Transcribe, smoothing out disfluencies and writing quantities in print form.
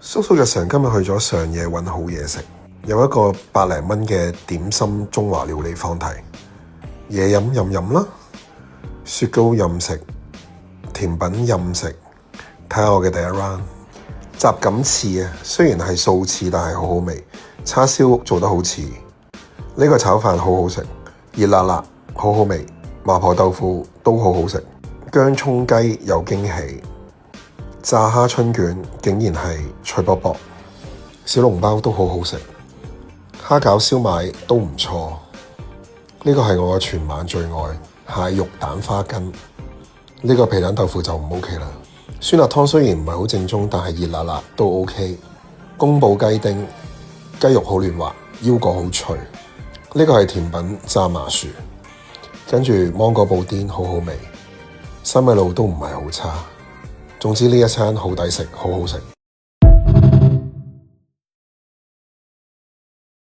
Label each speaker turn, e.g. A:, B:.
A: 叔叔日常今日去咗上野揾好嘢食，有一個100零蚊嘅點心中華料理放題，嘢飲任飲啦，雪糕任食，甜品任食。睇下我嘅第一 round， 雜錦翅啊，雖然係素翅，但係好好味。叉燒做得好似，呢個炒飯好好食，熱辣辣，好好味。麻婆豆腐都好好食，薑蔥雞有驚喜。炸蝦春卷竟然係脆卜卜，小籠包都好好食，蝦餃燒賣都唔錯。呢個係我嘅全晚最愛，蟹肉蛋花羹。呢個皮蛋豆腐就唔 OK 啦。酸辣湯雖然唔係好正宗，但係熱辣辣都 OK。宮保雞丁，雞肉好嫩滑，腰果好脆。呢個係甜品炸麻薯，跟住芒果布甸好好味，西米露都唔係好差。總之呢一餐好抵食，好好食。